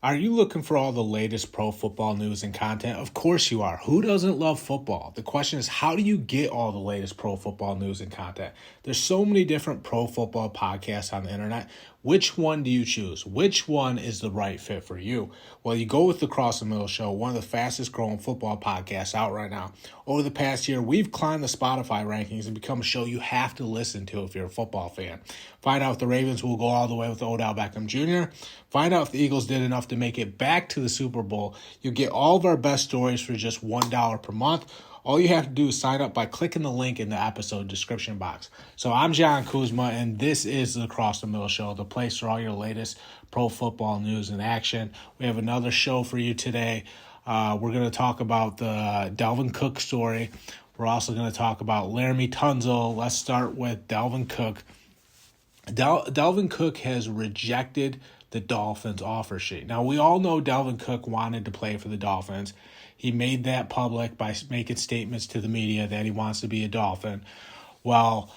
Are you looking for all the latest pro football news and content? Of course you are. Who doesn't love football? The question is, how do you get all the latest pro football news and content? There's so many different pro football podcasts on the internet. Which one do you choose? Which one is the right fit for you? Well, you go with the Cross the Middle Show, one of the fastest growing football podcasts out right now. Over the past year, we've climbed the Spotify rankings and become a show you have to listen to if you're a football fan. Find out if the Ravens will go all the way with Odell Beckham Jr. Find out if the Eagles did enough to make it back to the Super Bowl. You'll get all of our best stories for just $1 per month. All you have to do is sign up by clicking the link in the episode description box. So I'm John Kuzma, and this is the Cross the Middle Show, the place for all your latest pro football news and action. We have another show for you today. We're going to talk about the Dalvin Cook story. We're also going to talk about Laremy Tunsil. Let's start with Dalvin Cook. Dalvin Cook has rejected the Dolphins offer sheet. Now, we all know Dalvin Cook wanted to play for the Dolphins. He made that public by making statements to the media that he wants to be a Dolphin. Well,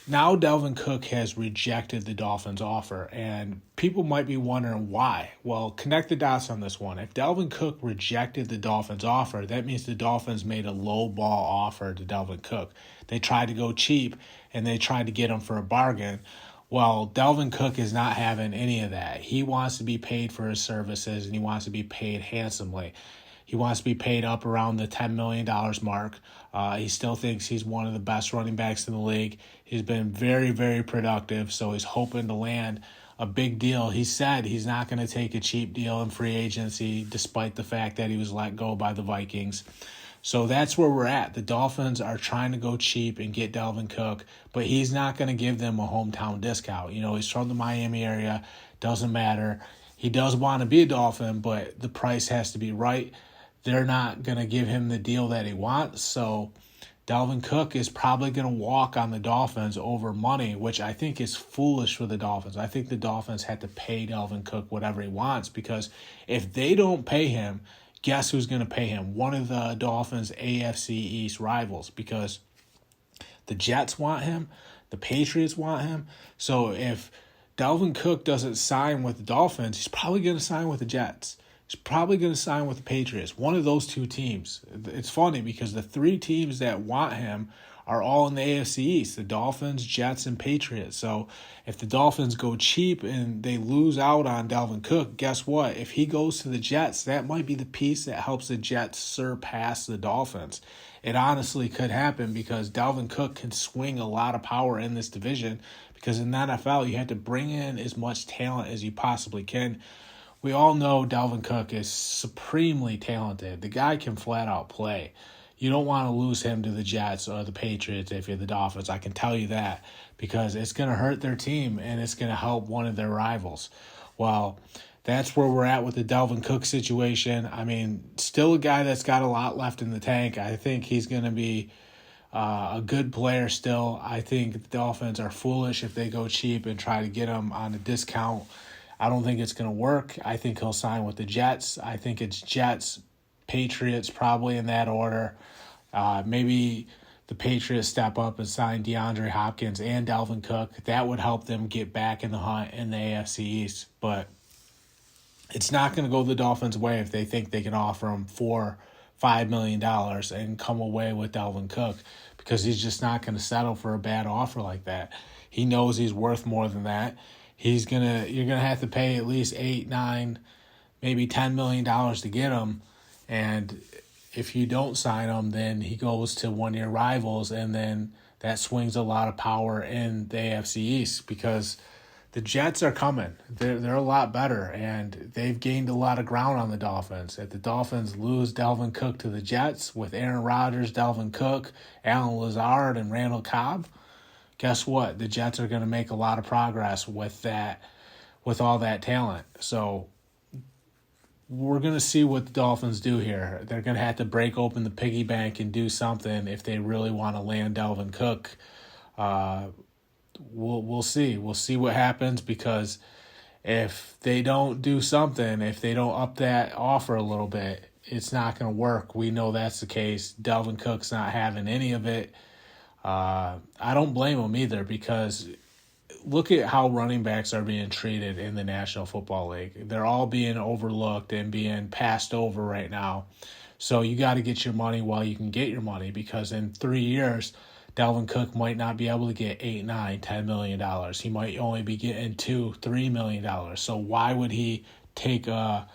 now Dalvin Cook has rejected the Dolphins offer, and people might be wondering why. Well, connect the dots on this one. If Dalvin Cook rejected the Dolphins offer, that means the Dolphins made a low ball offer to Dalvin Cook. They tried to go cheap, and they tried to get him for a bargain. Well, Dalvin Cook is not having any of that. He wants to be paid for his services, and he wants to be paid handsomely. He wants to be paid up around the $10 million mark. He still thinks he's one of the best running backs in the league. He's been very, very productive, so he's hoping to land a big deal. He said he's not going to take a cheap deal in free agency, despite the fact that he was let go by the Vikings. So that's where we're at. The Dolphins are trying to go cheap and get Dalvin Cook, but he's not going to give them a hometown discount. You know, he's from the Miami area. Doesn't matter. He does want to be a Dolphin, but the price has to be right. They're not going to give him the deal that he wants. So Dalvin Cook is probably going to walk on the Dolphins over money, which I think is foolish for the Dolphins. I think the Dolphins had to pay Dalvin Cook whatever he wants, because if they don't pay him, guess who's going to pay him? One of the Dolphins' AFC East rivals, because the Jets want him, the Patriots want him. So if Dalvin Cook doesn't sign with the Dolphins, he's probably going to sign with the Jets. He's probably going to sign with the Patriots, one of those two teams. It's funny because the three teams that want him are all in the AFC East, the Dolphins, Jets, and Patriots. So if the Dolphins go cheap and they lose out on Dalvin Cook, guess what? If he goes to the Jets, that might be the piece that helps the Jets surpass the Dolphins. It honestly could happen because Dalvin Cook can swing a lot of power in this division, because in the NFL, you have to bring in as much talent as you possibly can. We all know Dalvin Cook is supremely talented. The guy can flat out play. You don't want to lose him to the Jets or the Patriots if you're the Dolphins. I can tell you that, because it's going to hurt their team and it's going to help one of their rivals. Well, that's where we're at with the Dalvin Cook situation. I mean, still a guy that's got a lot left in the tank. I think he's going to be a good player still. I think the Dolphins are foolish if they go cheap and try to get him on a discount. I don't think it's going to work. I think he'll sign with the Jets. I think it's Jets, Patriots, probably in that order. Maybe the Patriots step up and sign DeAndre Hopkins and Dalvin Cook. That would help them get back in the hunt in the AFC East. But it's not going to go the Dolphins' way if they think they can offer him $4-5 million and come away with Dalvin Cook, because he's just not going to settle for a bad offer like that. He knows he's worth more than that. You're gonna have to pay at least $8, $9, maybe $10 million to get him, and if you don't sign him, then he goes to one of your rivals, and then that swings a lot of power in the AFC East, because the Jets are coming. They're a lot better, and they've gained a lot of ground on the Dolphins. If the Dolphins lose Dalvin Cook to the Jets with Aaron Rodgers, Dalvin Cook, Allen Lazard, and Randall Cobb, guess what? The Jets are going to make a lot of progress with all that talent. So we're going to see what the Dolphins do here. They're going to have to break open the piggy bank and do something if they really want to land Dalvin Cook. We'll see. We'll see what happens, because if they don't do something, if they don't up that offer a little bit, it's not going to work. We know that's the case. Dalvin Cook's not having any of it. I don't blame him either, because look at how running backs are being treated in the National Football League. They're all being overlooked and being passed over right now. So you got to get your money while you can get your money, because in 3 years, Dalvin Cook might not be able to get $8, $9, $10 million. He might only be getting $2, $3 million. So why would he take a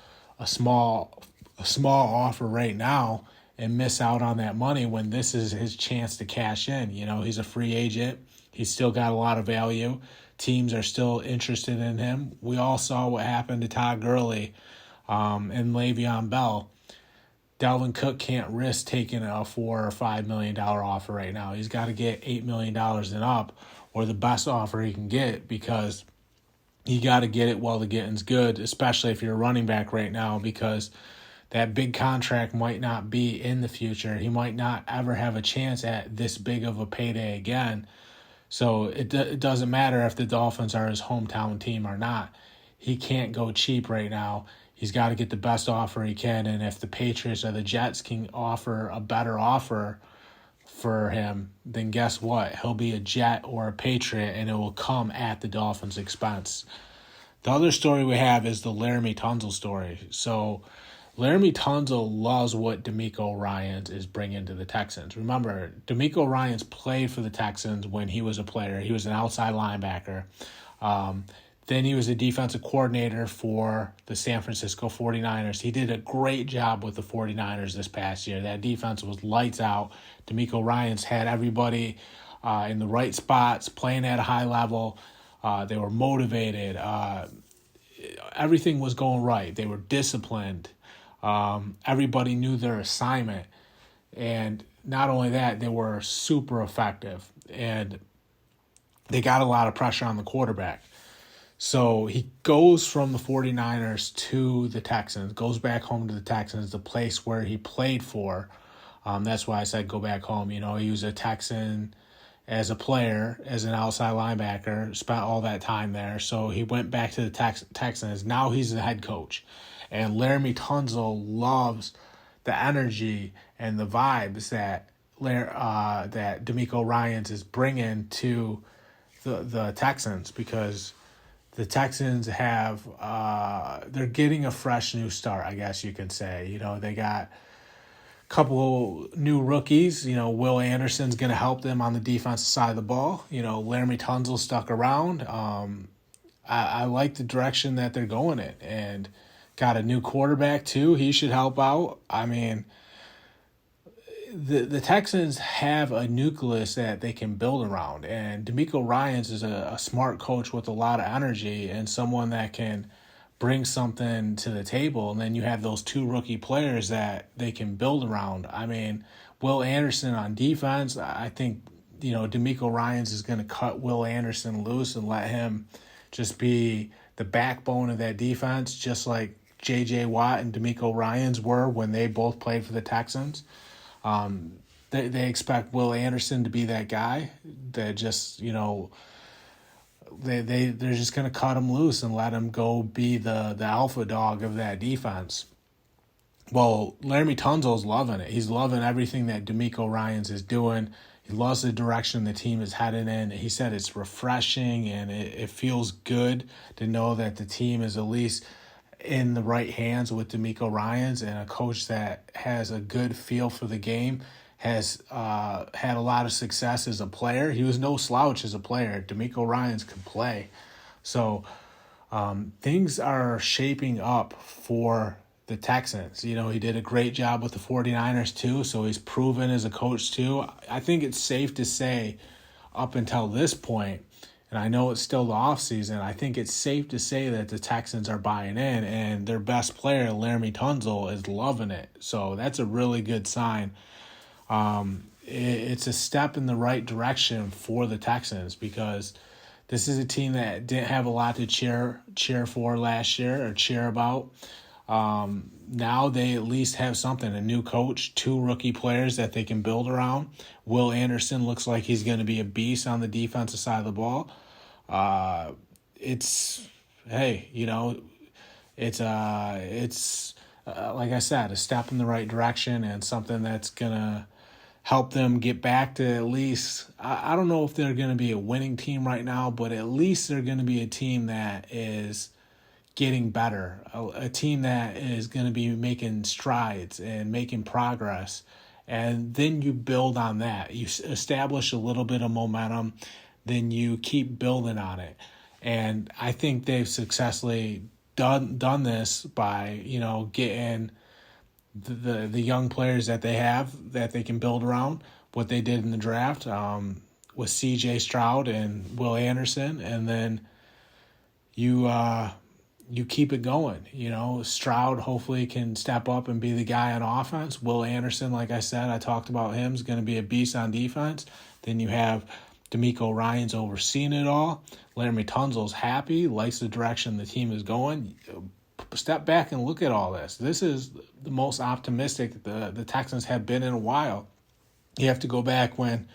small offer right now and miss out on that money when this is his chance to cash in? You know, he's a free agent. He's still got a lot of value. Teams are still interested in him. We all saw what happened to Todd Gurley and Le'Veon Bell. Dalvin Cook can't risk taking a $4 or $5 million offer right now. He's got to get $8 million and up, or the best offer he can get, because you got to get it while the getting's good, especially if you're a running back right now, because that big contract might not be in the future. He might not ever have a chance at this big of a payday again. So it doesn't matter if the Dolphins are his hometown team or not. He can't go cheap right now. He's got to get the best offer he can, and if the Patriots or the Jets can offer a better offer for him, then guess what? He'll be a Jet or a Patriot, and it will come at the Dolphins' expense. The other story we have is the Laremy Tunsil story. So Laremy Tunsil loves what DeMeco Ryans is bringing to the Texans. Remember, DeMeco Ryans played for the Texans when he was a player. He was an outside linebacker. Then he was a defensive coordinator for the San Francisco 49ers. He did a great job with the 49ers this past year. That defense was lights out. DeMeco Ryans had everybody in the right spots, playing at a high level. They were motivated. Everything was going right. They were disciplined. Everybody knew their assignment. And not only that, they were super effective. And they got a lot of pressure on the quarterback. So he goes from the 49ers to the Texans, goes back home to the Texans, the place where he played for. That's why I said go back home. You know, he was a Texan as a player, as an outside linebacker, spent all that time there. So he went back to the Texans. Now he's the head coach. And Laremy Tunsil loves the energy and the vibes that DeMeco Ryans is bringing to the Texans, because the Texans have they're getting a fresh new start, I guess you can say. You know, they got a couple new rookies. You know, Will Anderson's going to help them on the defensive side of the ball. You know, Laremy Tunsil stuck around. I like the direction that they're going in, and got a new quarterback too. He should help out. I mean, the Texans have a nucleus that they can build around, and DeMeco Ryans is a smart coach with a lot of energy and someone that can bring something to the table. And then you have those two rookie players that they can build around. I mean, Will Anderson on defense, I think, you know, DeMeco Ryans is going to cut Will Anderson loose and let him just be the backbone of that defense, just like J.J. Watt and DeMeco Ryans were when they both played for the Texans. They expect Will Anderson to be that guy that just, you know, they're just going to cut him loose and let him go be the alpha dog of that defense. Well, Laremy Tunsil's loving it. He's loving everything that DeMeco Ryans is doing. He loves the direction the team is headed in. He said it's refreshing and it feels good to know that the team is at least in the right hands with DeMeco Ryans, and a coach that has a good feel for the game, has had a lot of success as a player. He was no slouch as a player. DeMeco Ryans can play. So things are shaping up for the Texans. You know, he did a great job with the 49ers too, so he's proven as a coach too. I think it's safe to say up until this point, and I know it's still the offseason, I think it's safe to say that the Texans are buying in, and their best player, Laremy Tunsil, is loving it. So that's a really good sign. It's a step in the right direction for the Texans, because this is a team that didn't have a lot to cheer for last year or cheer about. Now they at least have something, a new coach, two rookie players that they can build around. Will Anderson looks like he's going to be a beast on the defensive side of the ball. It's like I said, a step in the right direction and something that's going to help them get back to at least, I don't know if they're going to be a winning team right now, but at least they're going to be a team that is getting better, a team that is going to be making strides and making progress. And then you build on that. You establish a little bit of momentum, then you keep building on it. And I think they've successfully done this by, getting the young players that they have that they can build around, what they did in the draft with C.J. Stroud and Will Anderson, and then you keep it going. Stroud hopefully can step up and be the guy on offense. Will Anderson, like I said, I talked about him, is going to be a beast on defense. Then you have D'Amico Ryans overseeing it all. Laremy Tunsil's happy, likes the direction the team is going. Step back and look at all this. This is the most optimistic the Texans have been in a while. You have to go back when,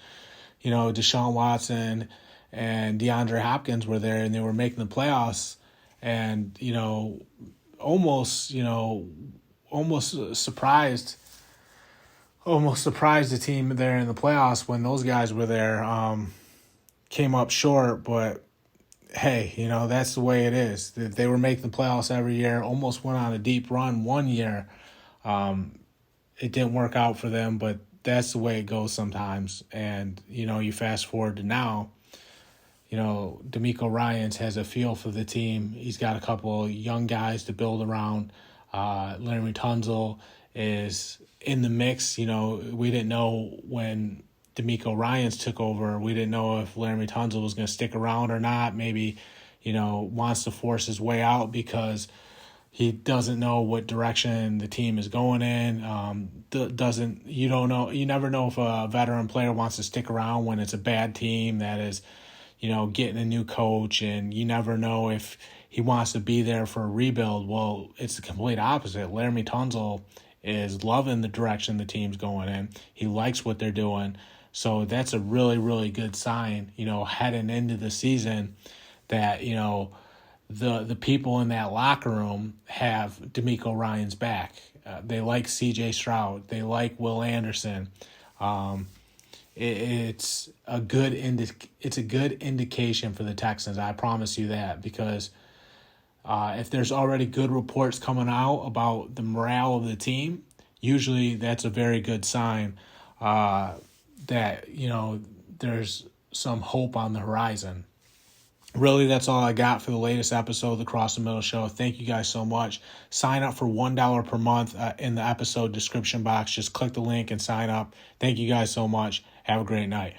Deshaun Watson and DeAndre Hopkins were there and they were making the playoffs, and almost surprised the team there in the playoffs when those guys were there. Came up short, but hey, that's the way it is. They were making the playoffs every year, almost went on a deep run one year. It didn't work out for them, but that's the way it goes sometimes. And, you fast forward to now, D'Amico Ryans has a feel for the team. He's got a couple young guys to build around. Laremy Tunsil is in the mix. We didn't know when D'Amico Ryans took over. We didn't know if Laremy Tunsil was going to stick around or not. Maybe, wants to force his way out because he doesn't know what direction the team is going in. You don't know. You never know if a veteran player wants to stick around when it's a bad team that is, getting a new coach, and you never know if he wants to be there for a rebuild. Well, it's the complete opposite. Laremy Tunsil is loving the direction the team's going in. He likes what they're doing. So that's a really, really good sign, heading into the season that, the people in that locker room have D'Amico Ryans back. They like C.J. Stroud. They like Will Anderson. It's a good indication for the Texans. I promise you that, because if there's already good reports coming out about the morale of the team, usually that's a very good sign that there's some hope on the horizon. Really, that's all I got for the latest episode of the Cross the Middle Show. Thank you guys so much. Sign up for $1 per month in the episode description box. Just click the link and sign up. Thank you guys so much. Have a great night.